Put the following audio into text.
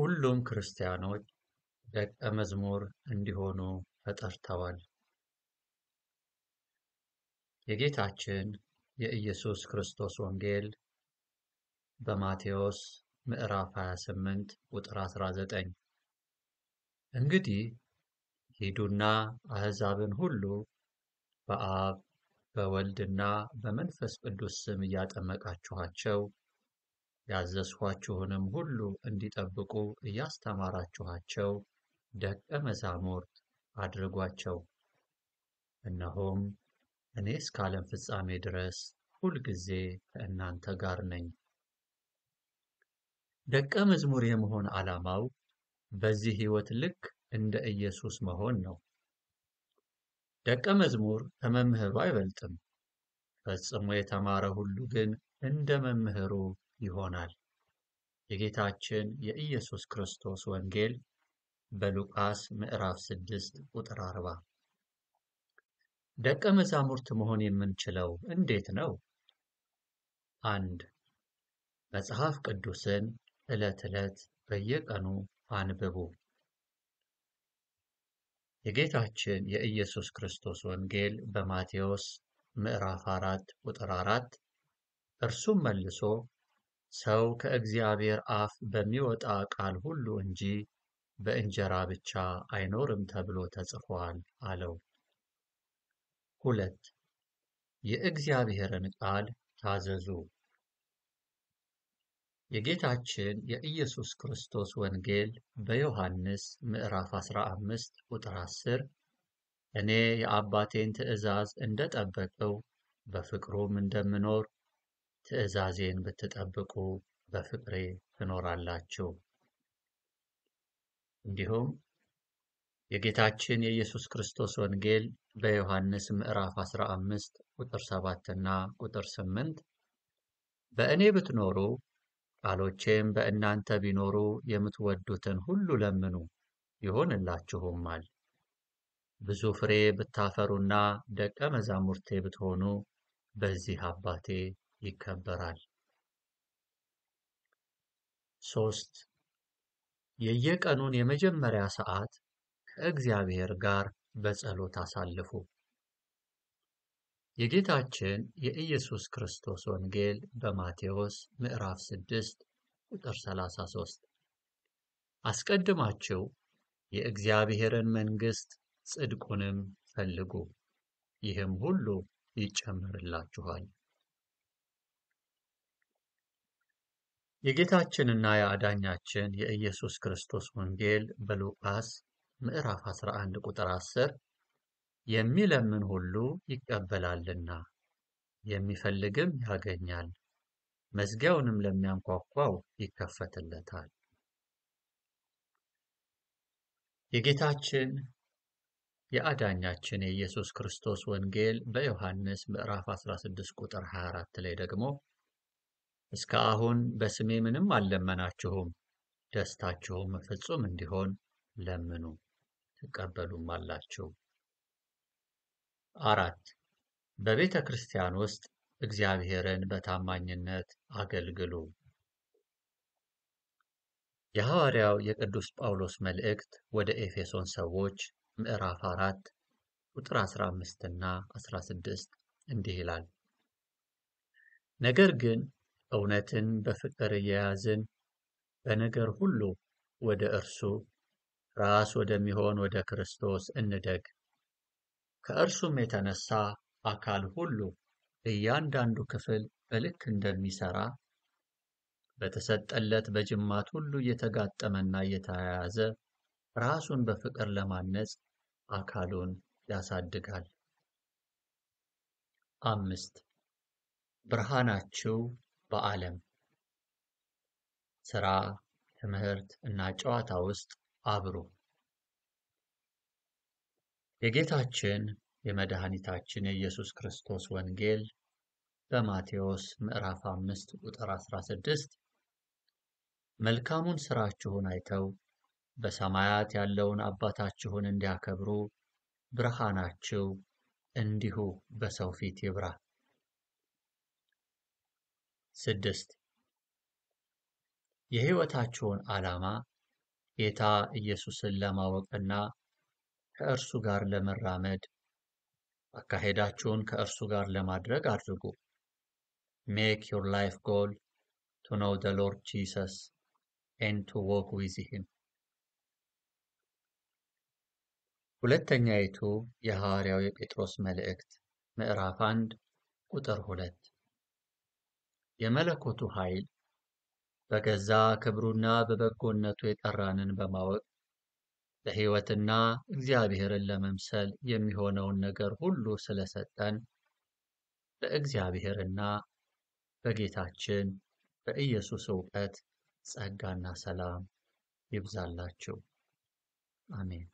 ሁሉም ክርስቲያኖች ደቀ መዝሙር እንዲሆኑ ተጠርተዋል። የጌታችን የኢየሱስ ክርስቶስ ወንጌል በማቴዎስ ምዕራፍ 28 ቁጥር 19 እንግዲህ ሂዱና አሕዛብን ሁሉ በአብ በወልድና በመንፈስ ቅዱስ ስም እያጠመቃችኋቸው ያዘዝኋችሁንም ሁሉ እንዲጠብቁ እያስተማራችኋቸው ደቀ መዛሙርት አድርጓቸው። እነሆም እኔ እስከ ዓለም ፍጻሜ ድረስ ሁልጊዜ ከእናንተ ጋር ነኝ። ደቀ መዝሙር የመሆን ዓላማው በዚህ ሕይወት ልክ እንደ ኢየሱስ መሆን ነው። ደቀ መዝሙር ከመምህሩ አይበልጥም። ፈጽሞ የተማረ ሁሉ ግን እንደ መምህሩ ይሆናል። የጌታችን የኢየሱስ ክርስቶስ ወንጌል በሉቃስ ምዕራፍ 6 ቁጥር 40። ደቀ መዛሙርት መሆን የምንችለው እንዴት ነው? 1. መጽሐፍ ቅዱስን ዕለት ዕለት በየቀኑ አንብቡ። የጌታችን የኢየሱስ ክርስቶስ ወንጌል በማቴዎስ ምዕራፍ 4 ቁጥር 4 እርሱም መልሶ ሰው ከእግዚአብሔር አፍ በሚወጣ ቃል ሁሉ እንጂ በእንጀራ ብቻ አይኖርም ተብሎ ተጽፏል አለው። 2. የእግዚአብሔርን ቃል ታዘዙ። የጌታችን የኢየሱስ ክርስቶስ ወንጌል በዮሐንስ ምዕራፍ 15 ቁጥር 10 እኔ የአባቴን ትእዛዝ እንደጠበቅሁ በፍቅሩም እንደምኖር ትእዛዜን ብትጠብቁ በፍቅሬ ትኖራላችሁ። እንዲሁም የጌታችን የኢየሱስ ክርስቶስ ወንጌል በዮሐንስ ምዕራፍ 15 ቁጥር 7 እና ቁጥር 8 በእኔ ብትኖሩ ቃሎቼም በእናንተ ቢኖሩ የምትወዱትን ሁሉ ለምኑ ይሆንላችሁማል። ብዙ ፍሬ ብታፈሩና ደቀ መዛሙርቴ ብትሆኑ በዚህ አባቴ ይከበራል። 3. የየቀኑን የመጀመሪያ ሰዓት ከእግዚአብሔር ጋር በጸሎት አሳልፉ። የጌታችን የኢየሱስ ክርስቶስ ወንጌል በማቴዎስ ምዕራፍ 6 ቁጥር 33 አስቀድማችሁ የእግዚአብሔርን መንግሥት ጽድቁንም ፈልጉ፣ ይህም ሁሉ ይጨመርላችኋል። የጌታችንና የአዳኛችን የኢየሱስ ክርስቶስ ወንጌል በሉቃስ ምዕራፍ 11 ቁጥር 10 የሚለምን ሁሉ ይቀበላልና የሚፈልግም ያገኛል፣ መዝጊያውንም ለሚያንኳኳው ይከፈትለታል። የጌታችን የአዳኛችን የኢየሱስ ክርስቶስ ወንጌል በዮሐንስ ምዕራፍ 16 ቁጥር 24 ላይ ደግሞ እስከ አሁን በስሜ ምንም አልለመናችሁም፣ ደስታችሁም ፍጹም እንዲሆን ለምኑ ትቀበሉማላችሁ። 4. በቤተ ክርስቲያን ውስጥ እግዚአብሔርን በታማኝነት አገልግሉ። የሐዋርያው የቅዱስ ጳውሎስ መልእክት ወደ ኤፌሶን ሰዎች ምዕራፍ 4 ቁጥር 15 እና 16 እንዲህ ይላል። ነገር ግን እውነትን በፍቅር እየያዝን በነገር ሁሉ ወደ እርሱ ራስ ወደሚሆን ወደ ክርስቶስ እንደግ። ከእርሱም የተነሳ አካል ሁሉ እያንዳንዱ ክፍል በልክ እንደሚሠራ በተሰጠለት በጅማት ሁሉ እየተጋጠመና እየተያያዘ ራሱን በፍቅር ለማነጽ አካሉን ያሳድጋል። 5. ብርሃናችሁ በዓለም ሥራ፣ ትምህርት እና ጨዋታ ውስጥ አብሩ። የጌታችን የመድኃኒታችን የኢየሱስ ክርስቶስ ወንጌል በማቴዎስ ምዕራፍ 5 ቁጥር 16 መልካሙን ሥራችሁን አይተው በሰማያት ያለውን አባታችሁን እንዲያከብሩ ብርሃናችሁ እንዲሁ በሰው ፊት ይብራ። 6. የሕይወታችሁን ዓላማ ጌታ ኢየሱስን ለማወቅና ከእርሱ ጋር ለመራመድ አካሄዳችሁን ከእርሱ ጋር ለማድረግ አድርጉ። Make your life goal to know the Lord Jesus and to walk with him። ሁለተኛይቱ የሐዋርያው የጴጥሮስ መልእክት ምዕራፍ 1 ቁጥር 2 የመለኮቱ ኃይል በገዛ ክብሩና በበጎነቱ የጠራንን በማወቅ ለሕይወትና እግዚአብሔርን ለመምሰል የሚሆነውን ነገር ሁሉ ስለሰጠን በእግዚአብሔርና በጌታችን በኢየሱስ ዕውቀት ጸጋና ሰላም ይብዛላችሁ። አሜን።